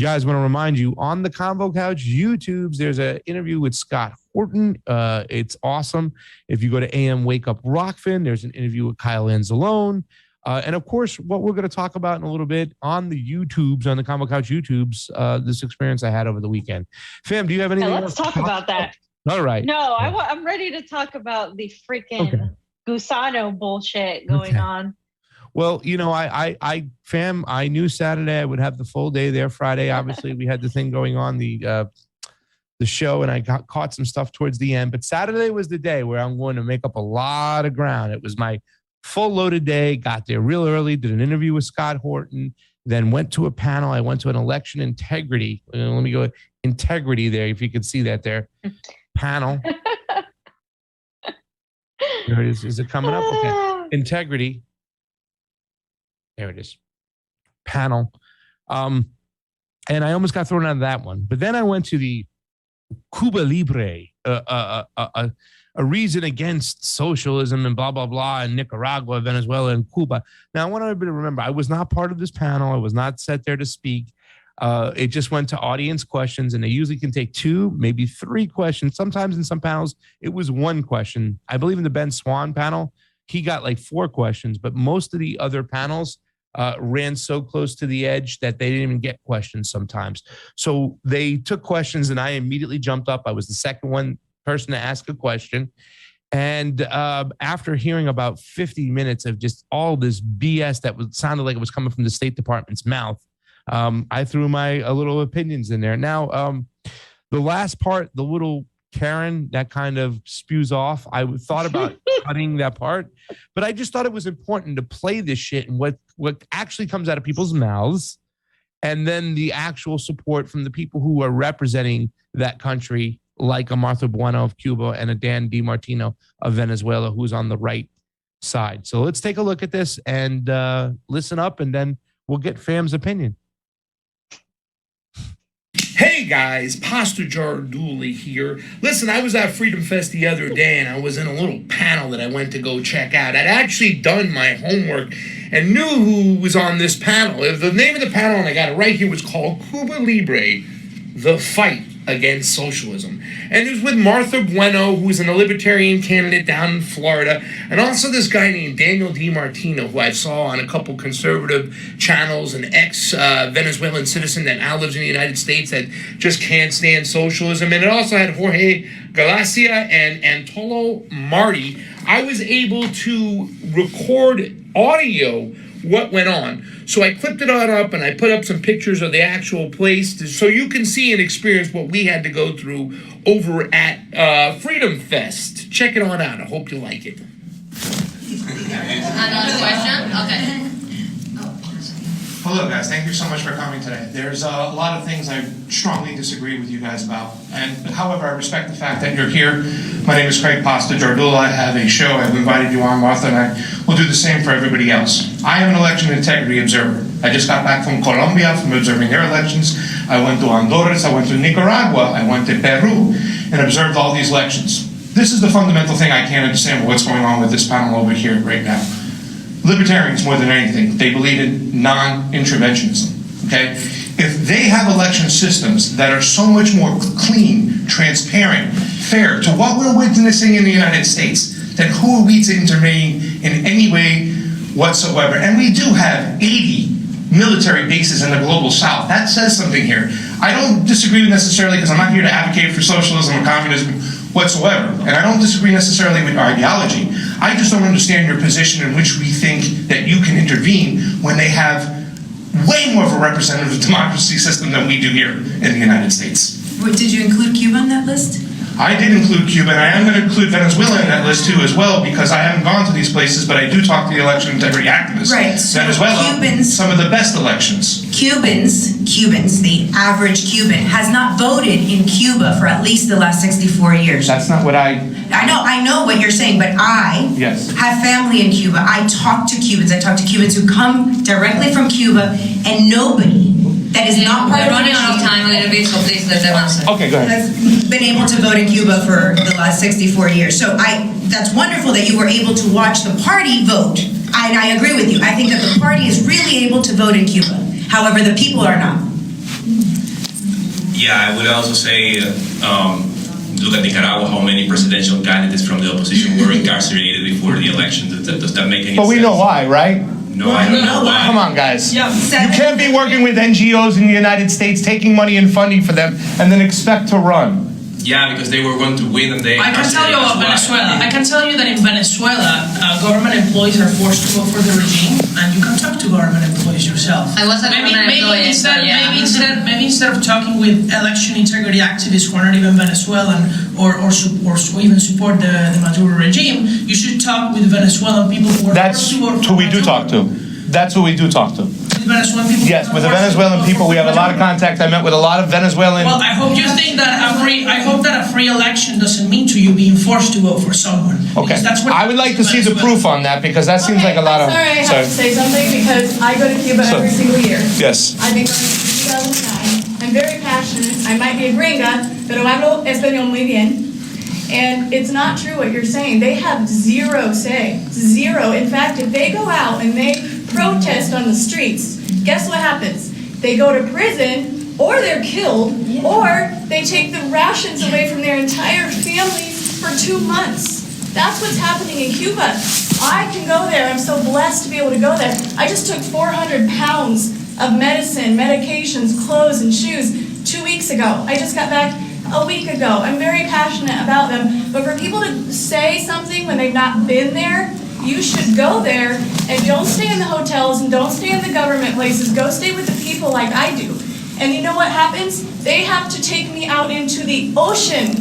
guys, want to remind you on the Convo Couch YouTubes, there's an interview with Scott Horton. It's awesome. If you go to AM Wake Up Rokfin, there's an interview with Kyle Anzalone. And of course, what we're going to talk about in a little bit on the YouTubes, on the Convo Couch YouTubes, this experience I had over the weekend. Fam, do you have anything Let's talk about that. All right. No, I'm ready to talk about the freaking Gusano bullshit going on. Well, you know, I knew Saturday I would have the full day there. Friday, obviously, we had the thing going on, the show, and I caught some stuff towards the end. But Saturday was the day where I'm going to make up a lot of ground. It was my full loaded day. Got there real early, did an interview with Scott Horton, then went to a panel. I went to an election integrity. Let me go integrity there, if you could see that there. Panel. There it is. Is it coming up? Okay. Integrity. There it is. Panel. And I almost got thrown out of that one. But then I went to the Cuba Libre, a reason against socialism and blah, blah, blah, in Nicaragua, Venezuela, and Cuba. Now, I want everybody to remember, I was not part of this panel. I was not set there to speak. It just went to audience questions, and they usually can take 2, maybe 3 questions. Sometimes in some panels, it was 1 question. I believe in the Ben Swan panel, he got like 4 questions, but most of the other panels ran so close to the edge that they didn't even get questions sometimes. So they took questions, and I immediately jumped up. I was the second person to ask a question. And after hearing about 50 minutes of just all this BS that sounded like it was coming from the State Department's mouth, I threw my little opinions in there. Now, the last part, the little Karen that kind of spews off, I thought about cutting that part, but I just thought it was important to play this shit and what actually comes out of people's mouths, and then the actual support from the people who are representing that country, like a Martha Bueno of Cuba and a Dan DiMartino of Venezuela, who's on the right side. So let's take a look at this and listen up, and then we'll get Fam's opinion. Hey guys, Pastor Jardula here. Listen, I was at Freedomfest the other day, and I was in a little panel that I went to go check out. I'd actually done my homework and knew who was on this panel. The name of the panel, and I got it right here, was called Cuba Libre, The Fight Against Socialism. And it was with Martha Bueno, who's a libertarian candidate down in Florida, and also this guy named Daniel DiMartino, who I saw on a couple conservative channels, an ex-Venezuelan citizen that now lives in the United States that just can't stand socialism. And it also had Jorge Galacia and Antolo Marti. I was able to record audio what went on. So I clipped it all up, and I put up some pictures of the actual place so you can see and experience what we had to go through over at Freedom Fest. Check it on out. I hope you like it. Another question? Okay. Hello guys, thank you so much for coming today. There's a lot of things I strongly disagree with you guys about, and however, I respect the fact that you're here. My name is Craig Pasta Jardula. I have a show. I've invited you on, Martha, and I will do the same for everybody else. I am an election integrity observer. I just got back from Colombia from observing their elections. I went to Honduras, I went to Nicaragua, I went to Peru, and observed all these elections. This is the fundamental thing I can't understand with what's going on with this panel over here right now. Libertarians, more than anything, they believe in non-interventionism, okay? If they have election systems that are so much more clean, transparent, fair to what we're witnessing in the United States, then who are we to intervene in any way whatsoever? And we do have 80 military bases in the global south. That says something here. I don't disagree necessarily, because I'm not here to advocate for socialism or communism whatsoever, and I don't disagree necessarily with your ideology. I just don't understand your position in which we think that you can intervene when they have way more of a representative democracy system than we do here in the United States. Did you include Cuba on that list? I did include Cuba, and I am going to include Venezuela in that list too as well, because I haven't gone to these places, but I do talk to the election integrity activists. Right. So Venezuela, some of the best elections. Cubans, the average Cuban, has not voted in Cuba for at least the last 64 years. That's not what I know what you're saying, but I have family in Cuba. I talk to Cubans. I talk to Cubans who come directly from Cuba, and nobody that is not part of running out of time a little bit, so please let them answer. Okay, go ahead. Has been able to vote in Cuba for the last 64 years. So that's wonderful that you were able to watch the party vote. I agree with you. I think that the party is really able to vote in Cuba. However, the people are not. Yeah, I would also say, look at Nicaragua, how many presidential candidates from the opposition were incarcerated before the election. Does that make any sense? But we know why, right? No, I don't know why. Come on, guys. Yeah. You can't be working with NGOs in the United States, taking money and funding for them, and then expect to run. Yeah, because they were going to win and they... I can tell you about Venezuela. I can tell you that in Venezuela, government employees are forced to vote for the regime, and you can talk to government employees yourself. I was a government employee, so yeah. Maybe instead of talking with election integrity activists who are not even Venezuelan or even support the Maduro regime, you should talk with Venezuelan people who are That's forced to vote for who we do Maduro. talk to. That's who we do talk to. With Venezuelan people. Yes, with the Venezuelan people, we have a lot of contact. I met with a lot of Venezuelan. Well, I hope you think that a free election doesn't mean to you being forced to vote for someone. Okay, Because that's what I would like to see the proof on that because that seems like a lot of. Sorry, I have to say something because I go to Cuba every single year. Yes. I've been going since 2009. I'm very passionate. I might be a gringa, pero hablo español muy bien. And it's not true what you're saying. They have zero say. Zero. In fact, if they go out and they protest on the streets, guess what happens? They go to prison, or they're killed, or they take the rations away from their entire families for 2 months. That's what's happening in Cuba. I can go there. I'm so blessed to be able to go there. I just took 400 pounds of medicine, medications, clothes, and shoes 2 weeks ago. I just got back a week ago. I'm very passionate about them. But for people to say something when they've not been there, you should go there and don't stay in the hotels and don't stay in the government places. Go stay with the people like I do. And you know what happens? They have to take me out into the ocean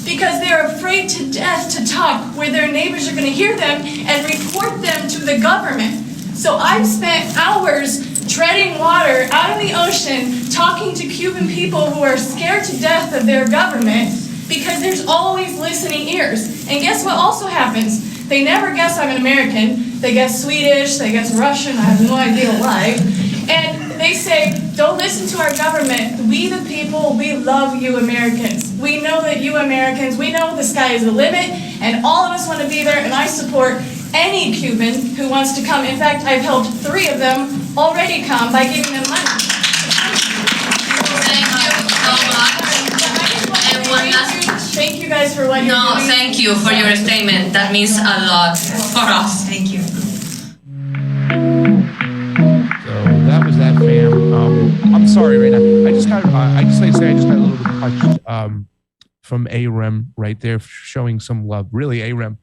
because they're afraid to death to talk where their neighbors are going to hear them and report them to the government. So I've spent hours treading water out in the ocean, talking to Cuban people who are scared to death of their government because there's always listening ears. And guess what also happens? They never guess I'm an American. They guess Swedish, they guess Russian, I have no idea why. And they say, don't listen to our government. We the people, we love you Americans. We know that you Americans, we know the sky is the limit, and all of us want to be there, and I support any Cuban who wants to come. In fact, I've helped 3 of them already come by giving them money. Thank you so much. And one last... Thank you guys for what you're doing. No, thank you for your statement. That means a lot for us. Thank you. So that was that, fam. I'm sorry right now. I just got a little bit touched from AREM right there, showing some love. Really, AREM.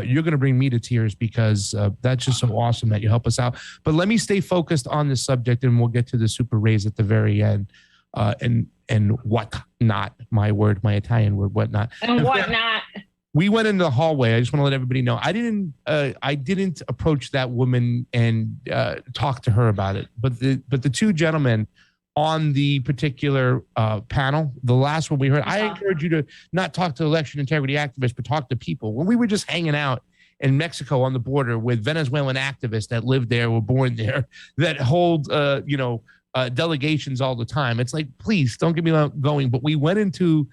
You're going to bring me to tears because that's just so awesome that you help us out. But let me stay focused on this subject, and we'll get to the super raise at the very end. And whatnot, my word, my Italian word, whatnot. And whatnot. We went into the hallway. I just want to let everybody know. I didn't approach that woman and talk to her about it. But the 2 gentlemen on the particular panel, the last one we heard, I encourage you to not talk to election integrity activists, but talk to people. When we were just hanging out in Mexico on the border with Venezuelan activists that lived there, were born there, that hold, delegations all the time. It's like, please don't get me going. But we went into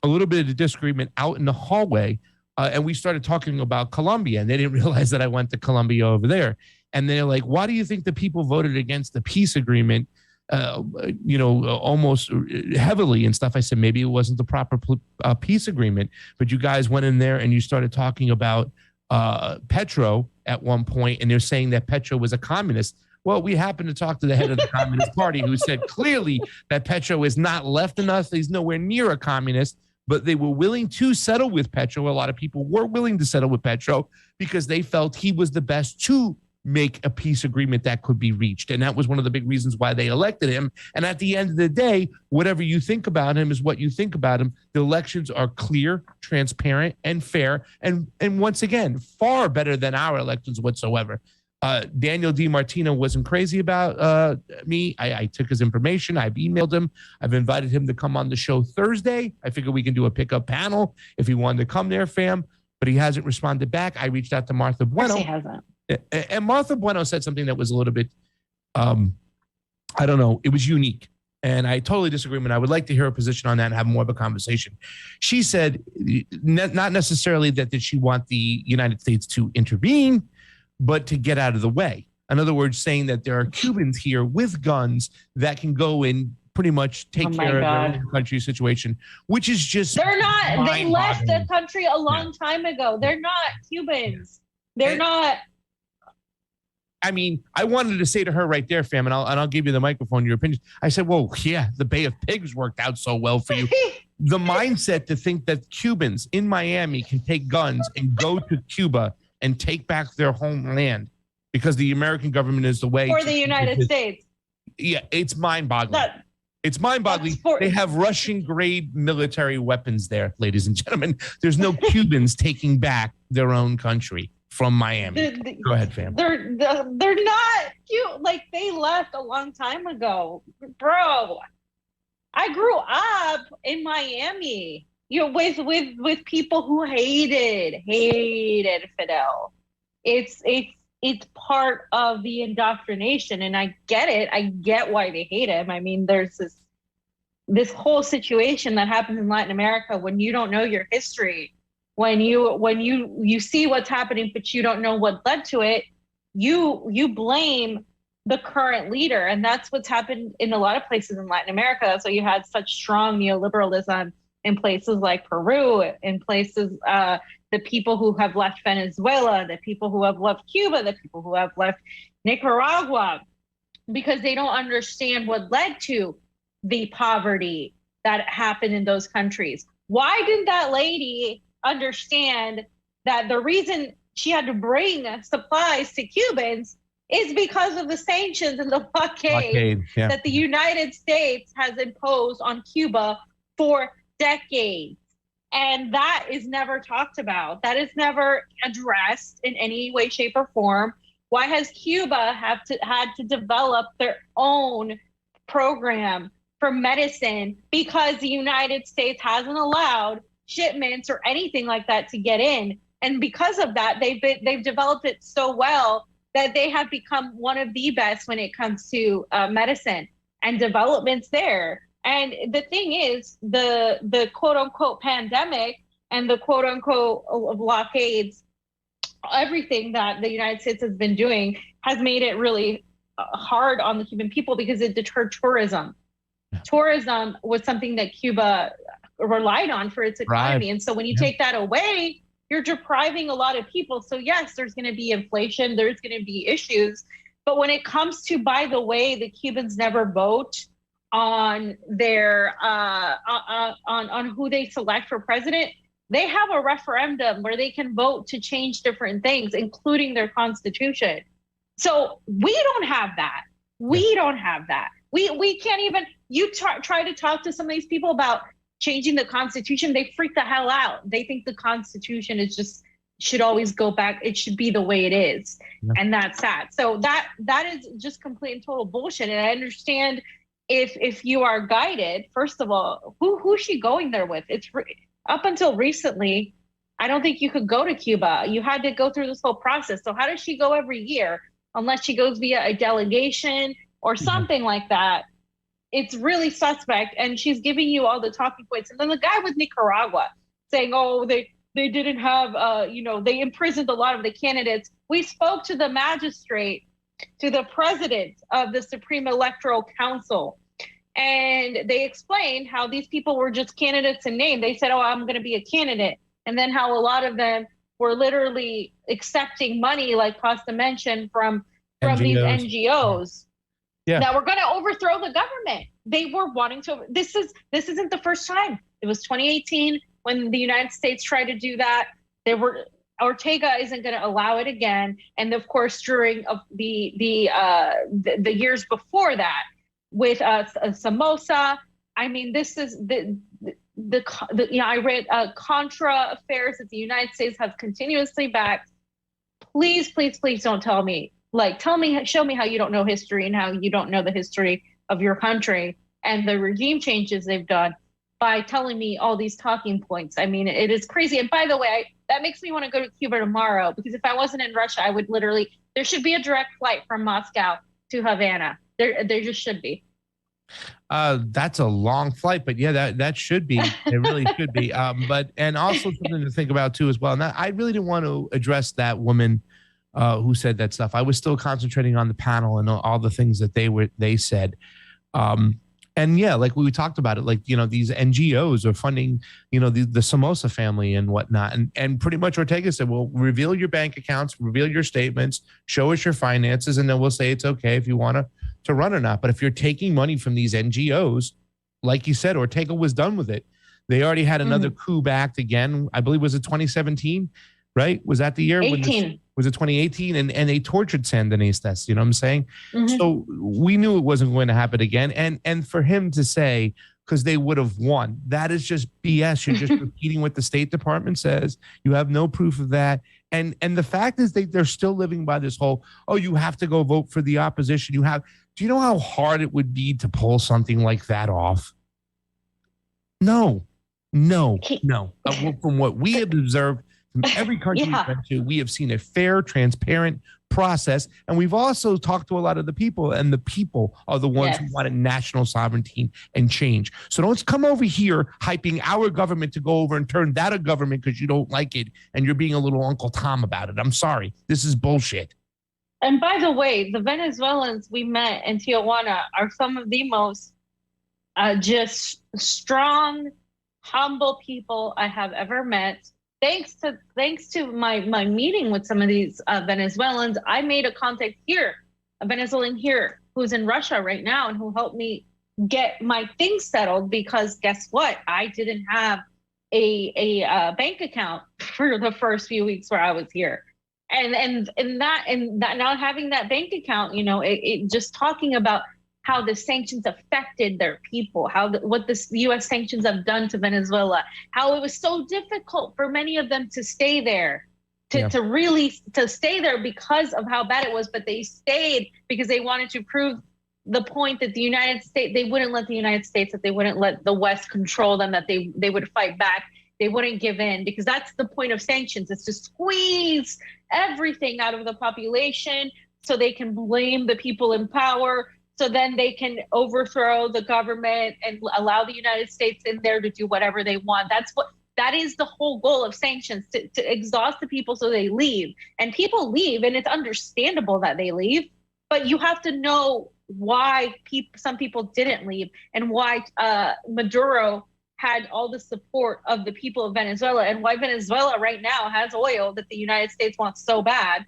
a little bit of a disagreement out in the hallway, and we started talking about Colombia, and they didn't realize that I went to Colombia over there. And they're like, why do you think the people voted against the peace agreement, almost heavily and stuff? I said, maybe it wasn't the proper peace agreement, but you guys went in there and you started talking about Petro at one point, and they're saying that Petro was a communist. Well, we happened to talk to the head of the Communist Party, who said clearly that Petro is not left enough. He's nowhere near a communist, but they were willing to settle with Petro. A lot of people were willing to settle with Petro because they felt he was the best to make a peace agreement that could be reached. And that was one of the big reasons why they elected him. And at the end of the day, whatever you think about him is what you think about him. The elections are clear, transparent, and fair. And once again, far better than our elections whatsoever. Daniel DiMartino wasn't crazy about me. I took his information. I've emailed him. I've invited him to come on the show Thursday. I figured we can do a pickup panel if he wanted to come there, fam. But he hasn't responded back. I reached out to Martha Bueno. He hasn't. And Martha Bueno said something that was a little bit, I don't know, it was unique. And I totally disagree, and I would like to hear her position on that and have more of a conversation. She said not necessarily that did she want the United States to intervene, but to get out of the way. In other words, saying that there are Cubans here with guns that can go and pretty much take care of their own country situation, which is just they're not. They left the country a long time ago. They're not Cubans. They're not. I mean, I wanted to say to her right there, fam, and I'll give you the microphone, your opinion. I said, well, yeah, the Bay of Pigs worked out so well for you. The mindset to think that Cubans in Miami can take guns and go to Cuba and take back their homeland because the American government is the way. For the United States. Yeah, it's mind-boggling. It's mind-boggling. They have Russian-grade military weapons there, ladies and gentlemen. There's no Cubans taking back their own country from Miami. Go ahead, fam. They're not cute. Like, they left a long time ago, bro. I grew up in Miami, with people who hated Fidel. It's part of the indoctrination, and I get it. I get why they hate him. I mean, there's this whole situation that happens in Latin America when you don't know your history. When you see what's happening, but you don't know what led to it, you blame the current leader. And that's what's happened in a lot of places in Latin America. So you had such strong neoliberalism in places like Peru, in places, the people who have left Venezuela, the people who have left Cuba, the people who have left Nicaragua, because they don't understand what led to the poverty that happened in those countries. Why didn't that lady understand that the reason she had to bring supplies to Cubans is because of the sanctions and the blockade that the United States has imposed on Cuba for decades? And that is never talked about. That is never addressed in any way, shape, or form. Why has Cuba had to develop their own program for medicine? Because the United States hasn't allowed shipments or anything like that to get in. And because of that, they've developed it so well that they have become one of the best when it comes to medicine and developments there. And the thing is, the quote unquote pandemic and the quote unquote blockades, everything that the United States has been doing has made it really hard on the Cuban people because it deterred tourism. Tourism was something that Cuba relied on for its economy. And so when you take that away, you're depriving a lot of people. So yes, there's going to be inflation, there's going to be issues. But when it comes to, by the way, the Cubans never vote on their on who they select for president, they have a referendum where they can vote to change different things, including their constitution. So we don't have that. We don't have that. We can't even, try to talk to some of these people about changing the constitution, they freak the hell out. They think the constitution should always go back. It should be the way it is. And that's sad. So that is just complete and total bullshit. And I understand if you are guided, first of all, who's she going there with? It's up until recently, I don't think you could go to Cuba. You had to go through this whole process. So how does she go every year? Unless she goes via a delegation or something like that. It's really suspect. And she's giving you all the talking points. And then the guy with Nicaragua saying, oh, they didn't have, they imprisoned a lot of the candidates. We spoke to the magistrate, to the president of the Supreme Electoral Council, and they explained how these people were just candidates in name. They said, oh, I'm going to be a candidate. And then how a lot of them were literally accepting money, like Costa mentioned, from these NGOs. That were going to overthrow the government. They were wanting to. This isn't the first time. It was 2018 when the United States tried to do that. Ortega isn't going to allow it again. And of course, during the years before that, with Somoza. I mean, this is I read Contra affairs that the United States has continuously backed. Please, please, please don't tell me. Show me how you don't know history and how you don't know the history of your country and the regime changes they've done by telling me all these talking points. I mean, it is crazy. And by the way, that makes me want to go to Cuba tomorrow, because if I wasn't in Russia, I would there should be a direct flight from Moscow to Havana. There just should be. That's a long flight, but yeah, that should be. It really should be. And also something to think about too as well. And I really didn't want to address that woman who said that stuff. I was still concentrating on the panel and all the things that they said. And yeah, like we talked about it, like, these NGOs are funding, the Somoza family and whatnot. And pretty much Ortega said, well, reveal your bank accounts, reveal your statements, show us your finances, and then we'll say it's okay if you want to run or not. But if you're taking money from these NGOs, like you said, Ortega was done with it. They already had another coup backed again. I believe, was it 2017, right? Was that the year? 18. Was it 2018? And they tortured Sandinistas, you know what I'm saying? So we knew it wasn't going to happen again. And for him to say, because they would have won, that is just BS. You're just repeating what the State Department says. You have no proof of that. And the fact is they're still living by this whole, you have to go vote for the opposition. Do you know how hard it would be to pull something like that off? No. From what we have observed from every country we've been to, we have seen a fair, transparent process. And we've also talked to a lot of the people, and the people are the ones who want a national sovereignty and change. So don't come over here hyping our government to go over and turn that a government because you don't like it and you're being a little Uncle Tom about it. I'm sorry. This is bullshit. And by the way, the Venezuelans we met in Tijuana are some of the most just strong, humble people I have ever met. Thanks to my meeting with some of these Venezuelans, I made a contact here, a Venezuelan here who's in Russia right now and who helped me get my things settled, because guess what? I didn't have a bank account for the first few weeks where I was here. And that not having that bank account, it just talking about how the sanctions affected their people, what the U.S. sanctions have done to Venezuela, how it was so difficult for many of them to stay there, to stay there because of how bad it was. But they stayed because they wanted to prove the point that the United States, they wouldn't let the United States, that they wouldn't let the West control them, that they would fight back. They wouldn't give in, because that's the point of sanctions. It's to squeeze everything out of the population so they can blame the people in power, so then they can overthrow the government and allow the United States in there to do whatever they want. That is the whole goal of sanctions, to exhaust the people so they leave. And people leave, and it's understandable that they leave, but you have to know why some people didn't leave, and why Maduro had all the support of the people of Venezuela, and why Venezuela right now has oil that the United States wants so bad,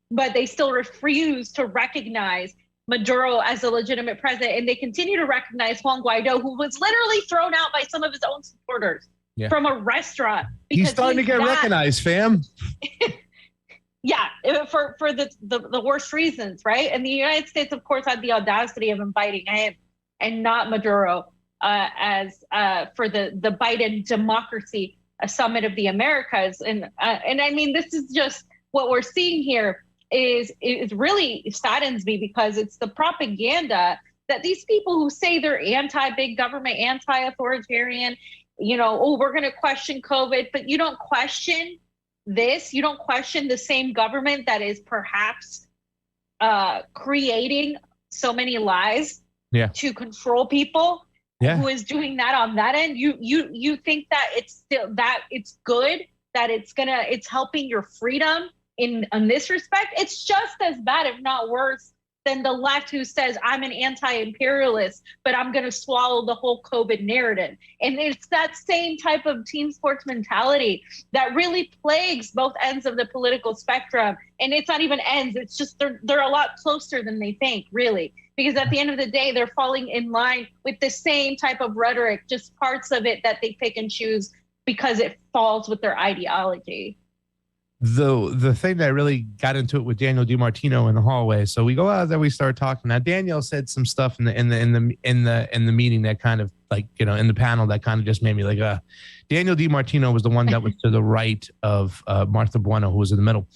but they still refuse to recognize Maduro as a legitimate president. And they continue to recognize Juan Guaido, who was literally thrown out by some of his own supporters from a restaurant. He's starting to get recognized, fam. For the worst reasons, right? And the United States, of course, had the audacity of inviting him and not Maduro as for the Biden Democracy Summit of the Americas. And I mean, this is just what we're seeing here. It really saddens me, because it's the propaganda that these people who say they're anti-big government, anti-authoritarian, we're going to question COVID, but you don't question this. You don't question the same government that is perhaps creating so many lies to control people. Who is doing that on that end? You think that it's good, that it's helping your freedom in this respect? It's just as bad, if not worse, than the left, who says I'm an anti-imperialist, but I'm going to swallow the whole COVID narrative. And it's that same type of team sports mentality that really plagues both ends of the political spectrum. And it's not even ends. It's just they're a lot closer than they think, really. Because at the end of the day, they're falling in line with the same type of rhetoric, just parts of it that they pick and choose because it falls with their ideology. The thing that really got into it with Daniel DiMartino in the hallway. So we go out there, we start talking. Now Daniel said some stuff in the meeting that kind of, like, in the panel, that kind of just made me like, Daniel DiMartino was the one that was to the right of Martha Bueno, who was in the middle.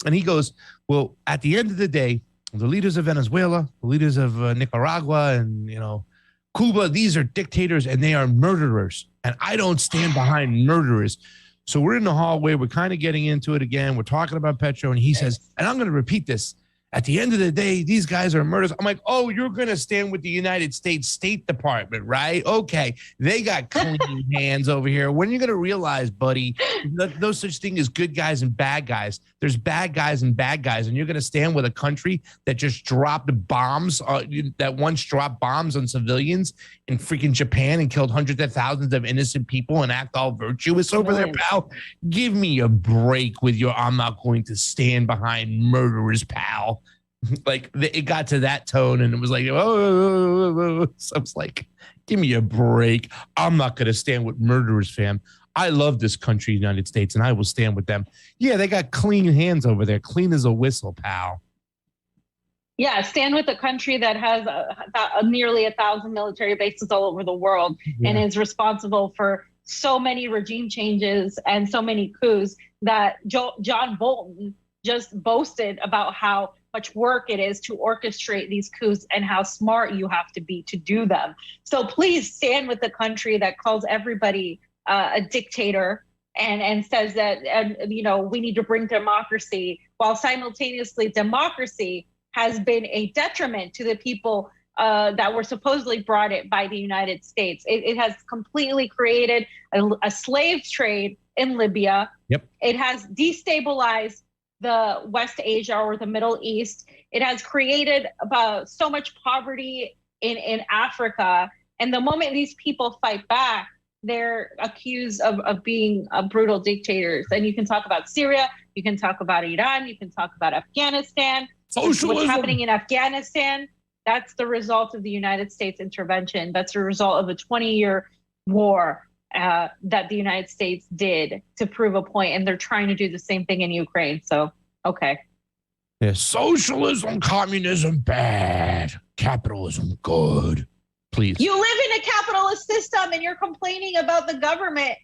And he goes, well, at the end of the day, the leaders of Venezuela, the leaders of Nicaragua, and Cuba, these are dictators and they are murderers. And I don't stand behind murderers. So we're in the hallway. We're kind of getting into it again. We're talking about Petro. And he says, and I'm going to repeat this. At the end of the day, these guys are murderers. I'm like, oh, you're going to stand with the United States State Department, right? Okay. They got clean hands over here. When are you going to realize, buddy, no such thing as good guys and bad guys. There's bad guys and bad guys. And you're going to stand with a country that just dropped bombs, that once dropped bombs on civilians in freaking Japan and killed hundreds of thousands of innocent people and act all virtuous over there, pal. Give me a break with your, I'm not going to stand behind murderers, pal. Like it got to that tone and it was like, oh, so I was like, give me a break. I'm not going to stand with murderers, fam. I love this country, United States, and I will stand with them. Yeah, they got clean hands over there, clean as a whistle, pal. Yeah, stand with a country that has nearly 1,000 military bases all over the world and is responsible for so many regime changes and so many coups that John Bolton just boasted about how much work it is to orchestrate these coups and how smart you have to be to do them. So please stand with the country that calls everybody a dictator and says that, we need to bring democracy, while simultaneously democracy has been a detriment to the people that were supposedly brought it by the United States. It has completely created a slave trade in Libya. Yep. It has destabilized the West Asia or the Middle East. It has created about so much poverty in Africa. And the moment these people fight back, they're accused of being brutal dictators. And you can talk about Syria, you can talk about Iran, you can talk about Afghanistan. Socialism. What's happening in Afghanistan, that's the result of the United States intervention. That's a result of a 20-year war that the United States did to prove a point, and they're trying to do the same thing in Ukraine. So, okay. Yeah, socialism, communism, bad. Capitalism, good. Please. You live in a capitalist system, and you're complaining about the government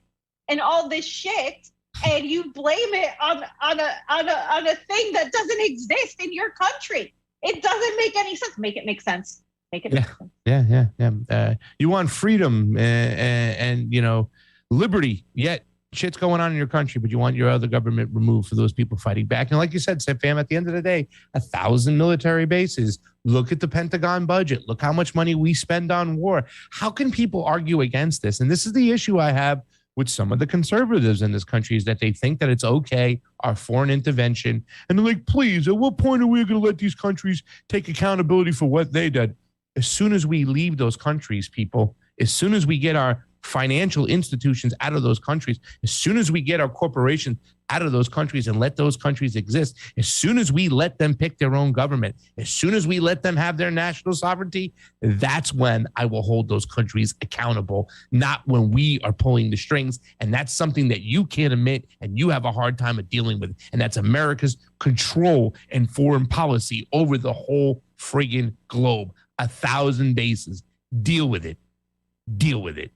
and all this shit, and you blame it on a thing that doesn't exist in your country. It doesn't make any sense. Make it make sense. Make it make sense. Yeah. You want freedom and liberty, yet shit's going on in your country, but you want your other government removed for those people fighting back. And like you said, fam, at the end of the day, 1,000 military bases. Look at the Pentagon budget. Look how much money we spend on war. How can people argue against this? And this is the issue I have with some of the conservatives in this country, is that they think that it's okay, our foreign intervention. And they're like, please, at what point are we going to let these countries take accountability for what they did? As soon as we leave those countries, people, as soon as we get our financial institutions out of those countries, as soon as we get our corporations out of those countries and let those countries exist, as soon as we let them pick their own government, as soon as we let them have their national sovereignty, that's when I will hold those countries accountable, not when we are pulling the strings. And that's something that you can't admit and you have a hard time of dealing with. And that's America's control and foreign policy over the whole friggin' globe. 1,000 bases. Deal with it. Deal with it.